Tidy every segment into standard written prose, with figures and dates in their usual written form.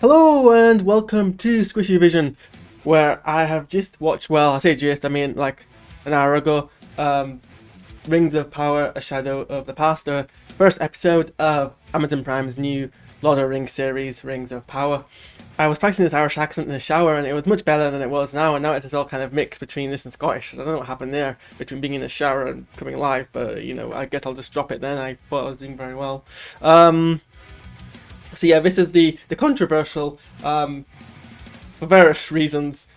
Hello and welcome to SquishiVision, where I have just watched, well, I say just, I mean like an hour ago, Rings of Power, A Shadow of the Past, the first episode of Amazon Prime's new Lord of the Rings series, Rings of Power. I was practicing this Irish accent in the shower and it was much better than it was now, and now it's all kind of mixed between this and Scottish. I don't know what happened there between being in the shower and coming live, but you know, I guess I'll just drop it then. I thought I was doing very well. So yeah, this is the controversial, for various reasons,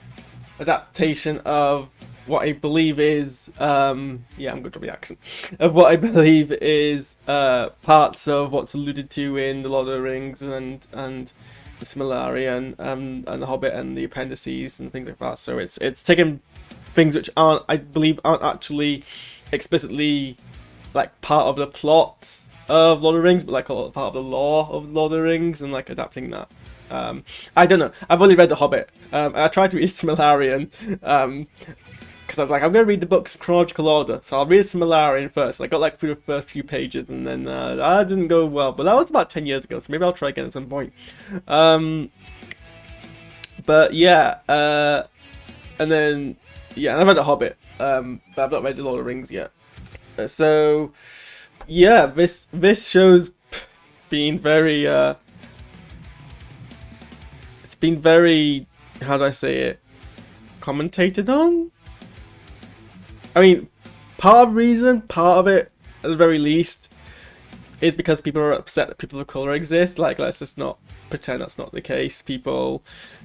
adaptation of what I believe is, yeah, I'm going to drop the accent, of what I believe is parts of what's alluded to in The Lord of the Rings and the Silmarillion and The Hobbit and the appendices and things like that. So it's taken things which aren't, I believe, aren't actually explicitly like part of the plot of Lord of the Rings, but like part of the lore of Lord of the Rings, and like adapting that. I don't know. I've only read The Hobbit. I tried to read Silmarillion because I was like, I'm going to read the books in chronological order, so I'll read Silmarillion first. I got like through the first few pages, and then that didn't go well. But that was about 10 years ago, so maybe I'll try again at some point. But yeah, and then yeah, and I've read The Hobbit, but I've not read The Lord of the Rings yet. So yeah, this show's been very it's been very, how do I say it, commentated on. I mean, part of it at the very least is because people are upset that people of color exist. Like, let's just not pretend that's not the case.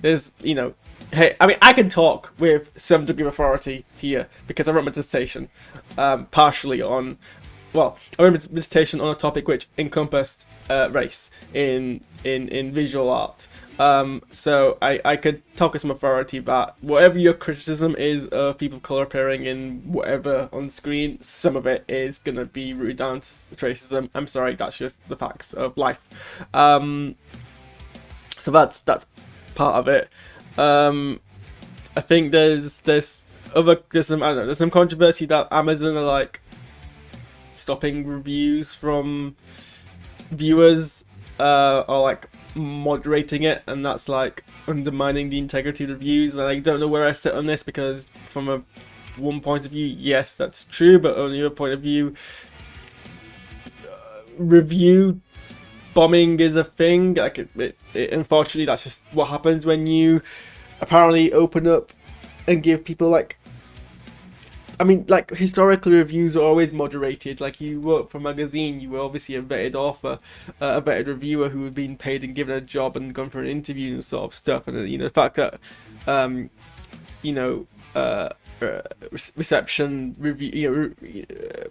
There's, you know, hey, I mean, I can talk with some degree of authority here because I wrote my dissertation partially on, well, I wrote a dissertation on a topic which encompassed race in visual art. So I could talk with some authority that whatever your criticism is of people of color appearing in whatever on screen, some of it is gonna be rooted down to racism. I'm sorry, that's just the facts of life. So that's part of it. I think there's some controversy that Amazon are like stopping reviews from viewers or like moderating it, and that's like undermining the integrity of the reviews. And I don't know where I sit on this, because from one point of view, yes, that's true, but on the other point of view, review bombing is a thing. Like it unfortunately, that's just what happens when you apparently open up and give people like, I mean, like, historically reviews are always moderated. Like, you work for a magazine, you were obviously a vetted author, a vetted reviewer who had been paid and given a job and gone for an interview and sort of stuff. And, you know, the fact that, you know, reception, review, you know,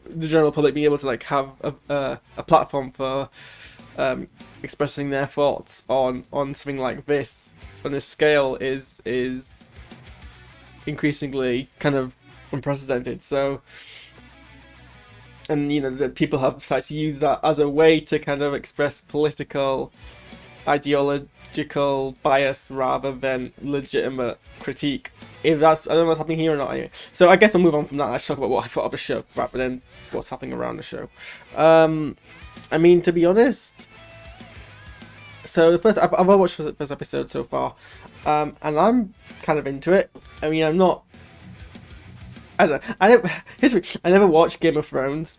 the general public being able to, like, have a platform for expressing their thoughts on something like this on this scale is increasingly kind of unprecedented. So, and you know, that people have decided to use that as a way to kind of express political, ideological bias rather than legitimate critique. If that's, I don't know what's happening here or not. Anyway, so I guess I'll move on from that. I'll talk about what I thought of the show rather than what's happening around the show. I mean, to be honest, so I've watched the first episode so far, and I'm kind of into it. I mean, I'm not. I don't know. I never watched Game of Thrones.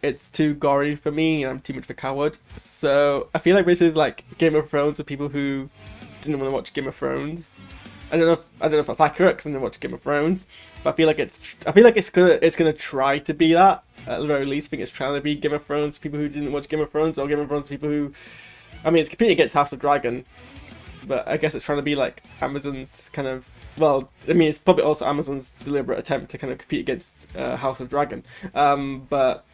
It's too gory for me, and I'm too much of a coward. So I feel like this is like Game of Thrones for people who didn't want to watch Game of Thrones. I don't know if that's accurate because I didn't watch Game of Thrones, but I feel like it's gonna try to be that at the very least. I think it's trying to be Game of Thrones for people who didn't watch Game of Thrones, or Game of Thrones for people who, I mean, it's competing against House of Dragon, but I guess it's trying to be like Amazon's kind of, well, I mean, it's probably also Amazon's deliberate attempt to kind of compete against House of Dragon. But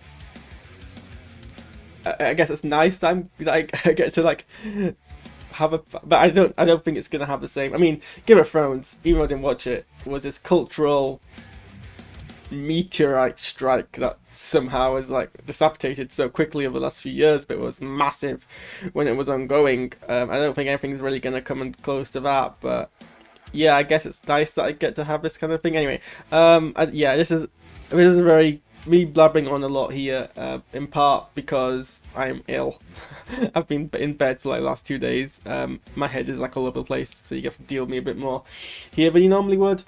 I guess it's nice that I get to like have a, but I don't think it's gonna have the same. I mean, Game of Thrones, even though I didn't watch it, was this cultural meteorite strike that somehow has like dissipated so quickly over the last few years, but it was massive when it was ongoing. I don't think anything's really gonna come close to that, but yeah, I guess it's nice that I get to have this kind of thing. Anyway, yeah, this is a very me blabbering on a lot here, in part because I'm ill. I've been in bed for like the last 2 days. My head is like all over the place, so you have to deal with me a bit more here than you normally would.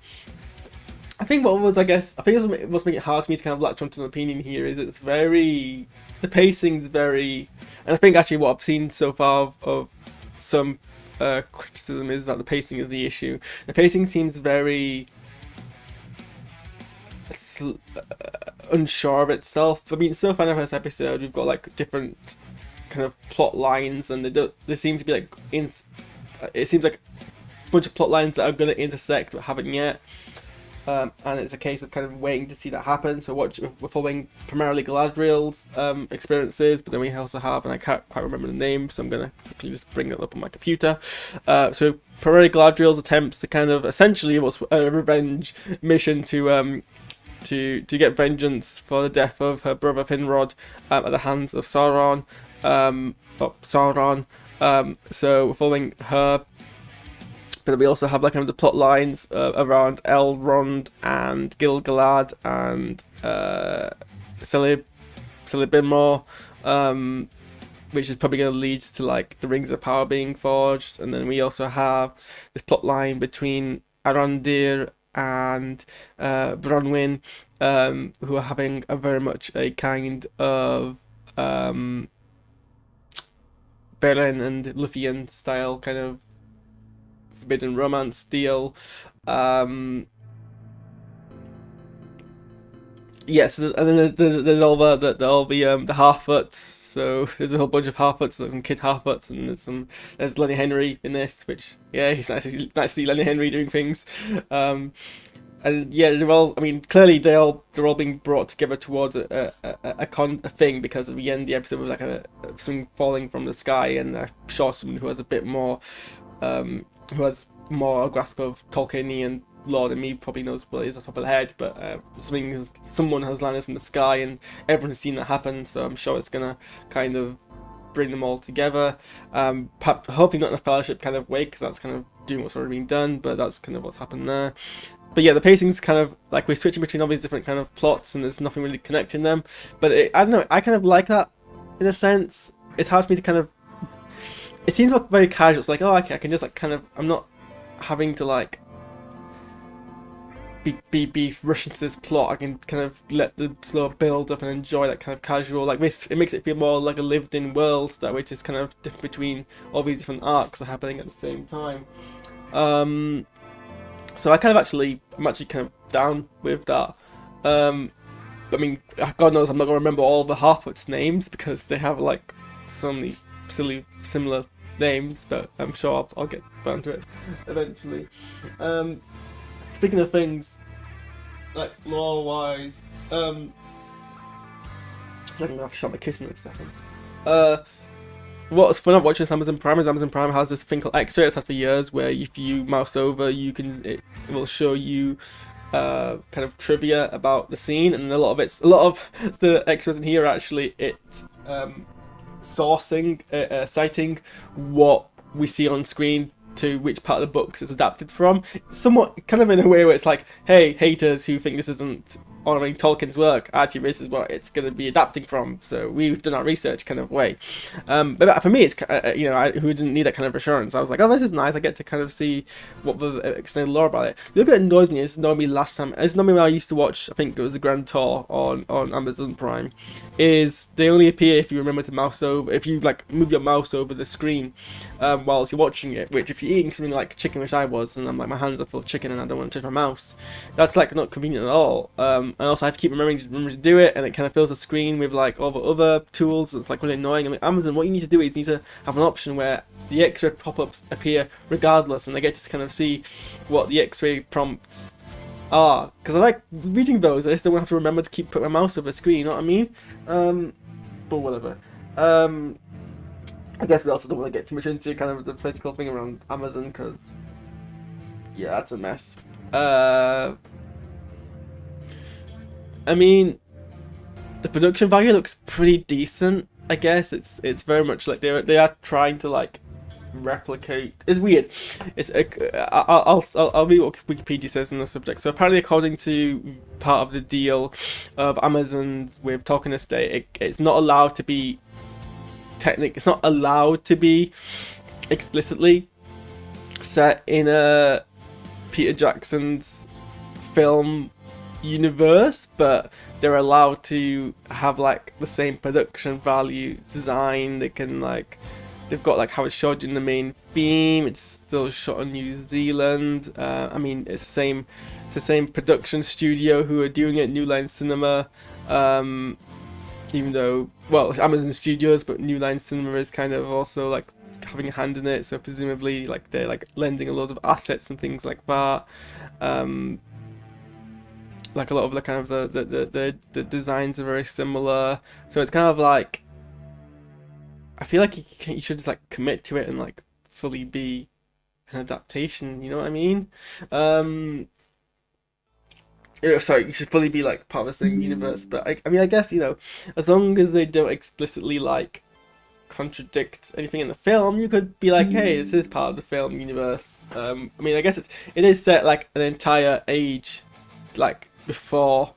I think what's making it hard for me to kind of latch onto an opinion here is the pacing's very, and I think actually what I've seen so far of some criticism is that the pacing is the issue. The pacing seems very unsure of itself. I mean, so far in the first episode, we've got like different kind of plot lines, and they seem to be like it seems like a bunch of plot lines that are going to intersect but haven't yet. And it's a case of kind of waiting to see that happen. So we're following primarily Galadriel's experiences, but then we also have, and I can't quite remember the name, so I'm gonna quickly just bring it up on my computer. So primarily Galadriel's attempts to kind of essentially what's a revenge mission to get vengeance for the death of her brother Finrod at the hands of Sauron. So we're following her. But we also have like kind of the plot lines around Elrond and Gil-galad and Celebrimbor, which is probably going to lead to like the Rings of Power being forged. And then we also have this plot line between Arondir and Bronwyn, who are having a very much a kind of Beren and Lúthien style kind of forbidden romance deal. Yes, and then there's all the Harfoots. So there's a whole bunch of Harfoots. There's some kid Harfoots, and there's Lenny Henry in this, which he's nice to see Lenny Henry doing things. And yeah, they're all. I mean, clearly they're all being brought together towards a thing, because at the end of the episode was like something falling from the sky, and I saw someone who has a bit more. Who has more a grasp of Tolkienian lore than me probably knows what it is off the top of the head, but someone has landed from the sky, and everyone has seen that happen, so I'm sure it's gonna kind of bring them all together. Hopefully not in a fellowship kind of way, because that's kind of doing what's already been done, but that's kind of what's happened there. But yeah, the pacing's kind of like we're switching between all these different kind of plots, and there's nothing really connecting them. But I don't know, I kind of like that in a sense. It's hard for me to kind of. It seems like very casual. It's like, oh, okay, I can just like kind of. I'm not having to like be rushing to this plot. I can kind of let the slow build up and enjoy that kind of casual. Like this, it makes it feel more like a lived-in world, that which is kind of different between all these different arcs are happening at the same time. So I'm actually kind of down with that. I mean, God knows I'm not gonna remember all the Harfoots' names because they have like so many silly similar names, but I'm sure I'll get down to it eventually. Speaking of things like lore wise, I'm gonna have to shot my kiss in a second. What's fun about watching this Amazon Prime is Amazon Prime has this thing called X-ray. It's had for years, where if you mouse over, it will show you kind of trivia about the scene, and a lot of the extras in here are actually citing what we see on screen to which part of the books it's adapted from. Somewhat kind of in a way where it's like, hey, haters who think this isn't honouring Tolkien's work, actually this is what it's going to be adapting from, so we've done our research kind of way. But for me, it's who didn't need that kind of assurance, I was like, oh, this is nice, I get to kind of see what the extended lore about it. The other bit that annoys me is last time, it's normally when I used to watch, I think it was the Grand Tour on Amazon Prime, is they only appear if you remember to mouse over, if you like move your mouse over the screen whilst you're watching it, which if you're eating something like chicken, which I was, and I'm like, my hands are full of chicken and I don't want to touch my mouse, that's like not convenient at all. And also I have to keep remembering to do it, and it kind of fills the screen with like all the other tools. It's like really annoying. I mean, Amazon, what you need to do is you need to have an option where the X-ray pop-ups appear regardless, and I get to kind of see what the X-ray prompts are, because I like reading those. I just don't have to remember to keep putting my mouse over the screen, you know what I mean? But whatever. I guess we also don't want to get too much into kind of the political thing around Amazon, because yeah, that's a mess. I mean, the production value looks pretty decent. I guess it's very much like they are trying to like replicate. It's weird. I'll read what Wikipedia says on the subject. So apparently, according to part of the deal of Amazon with Tolkien Estate. It's not allowed to be it's not allowed to be explicitly set in a Peter Jackson's film universe, but they're allowed to have like the same production value, design. They can like, they've got like how it's shot in the main theme. It's still shot in New Zealand. I mean, it's the same production studio who are doing it, New Line Cinema. Even though, well, it's Amazon Studios, but New Line Cinema is kind of also like having a hand in it. So presumably, like they're like lending a lot of assets and things like that. Like a lot of the kind of the designs are very similar. So it's kind of like, I feel like you should just like commit to it and like fully be an adaptation. You know what I mean? Sorry, you should fully be like part of the same universe. But I mean, I guess, you know, as long as they don't explicitly like contradict anything in the film, you could be like, hey, this is part of the film universe. I mean, I guess it is set like an entire age, like before,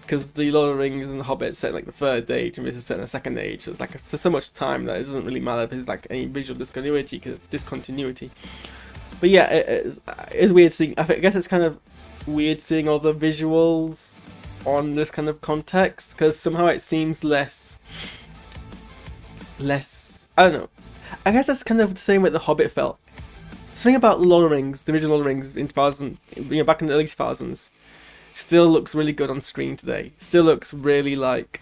because the Lord of the Rings and the Hobbit set like the third age, and this is set in the second age. So it's like so much time that it doesn't really matter if it's like any visual discontinuity. But yeah, it's weird seeing. I guess it's kind of weird seeing all the visuals on this kind of context, because somehow it seems less. I don't know. I guess that's kind of the same way the Hobbit felt. Something about Lord of the Rings, the original Lord of the Rings in 2000, you know, back in the early 2000s, still looks really good on screen today. Still looks really like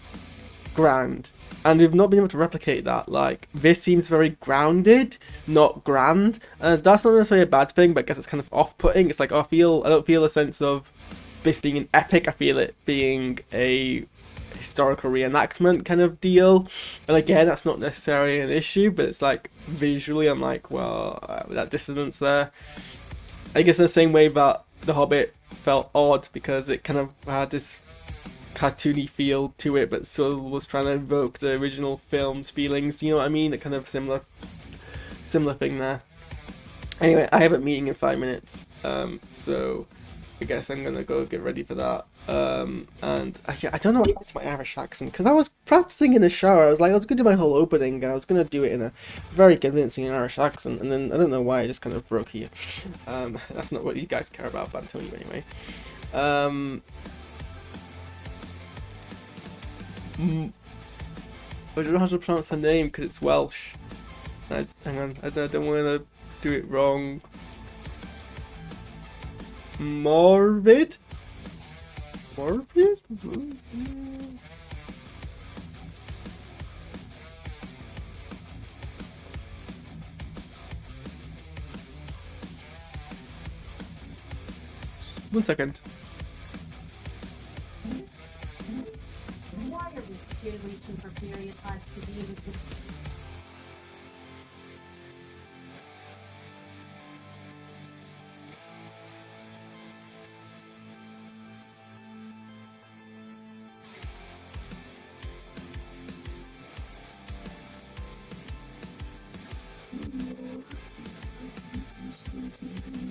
grand, and we've not been able to replicate that. Like, this seems very grounded, not grand, and that's not necessarily a bad thing, but I guess it's kind of off-putting. It's like, I don't feel a sense of this being an epic. I feel it being a historical reenactment kind of deal, and again, that's not necessarily an issue, but it's like visually I'm like, well, that dissonance there. I guess in the same way that the Hobbit felt odd because it kind of had this cartoony feel to it, but still was trying to evoke the original film's feelings, you know what I mean? A kind of similar thing there. Anyway, I have a meeting in 5 minutes, so I guess I'm gonna go get ready for that. And I don't know what happened to my Irish accent, because I was practicing in the shower. I was gonna do my whole opening, and I was gonna do it in a very convincing Irish accent, and then I don't know why I just kind of broke here. That's not what you guys care about, but I'm telling you anyway. I don't know how to pronounce her name because it's Welsh. Hang on, I don't want to do it wrong. Morvid? 1 second. Why are we still reaching for period pods to be able to...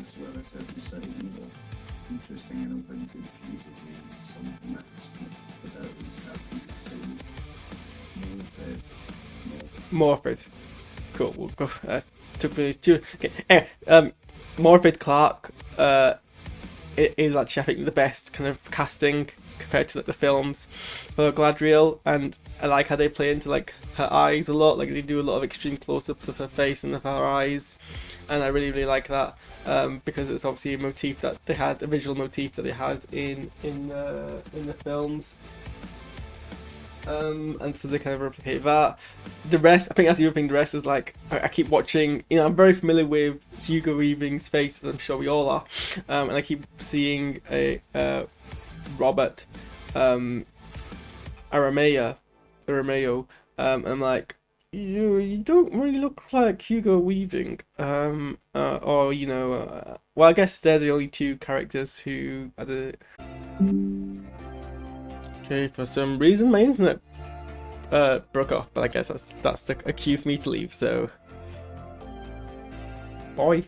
As well as every setting more interesting and open to musically some matters for those that Morford. Cool, we'll go. Took me 2. Okay. Anyway, Morford Clark is actually, I think, the best kind of casting compared to like the films for Gladriel, and I like how they play into like her eyes a lot. Like they do a lot of extreme close-ups of her face and of her eyes, and I really like that because it's obviously a motif that they had, a visual motif that they had in the films. And so they kind of replicate that. The rest, I think that's the other thing, the rest is like, I keep watching, you know, I'm very familiar with Hugo Weaving's face, as I'm sure we all are, and I keep seeing a Robert Aramayo, I'm like, you don't really look like Hugo Weaving, or, you know, well, I guess they're the only 2 characters who are the... Okay, for some reason my internet broke off, but I guess that's a cue for me to leave, so... Bye.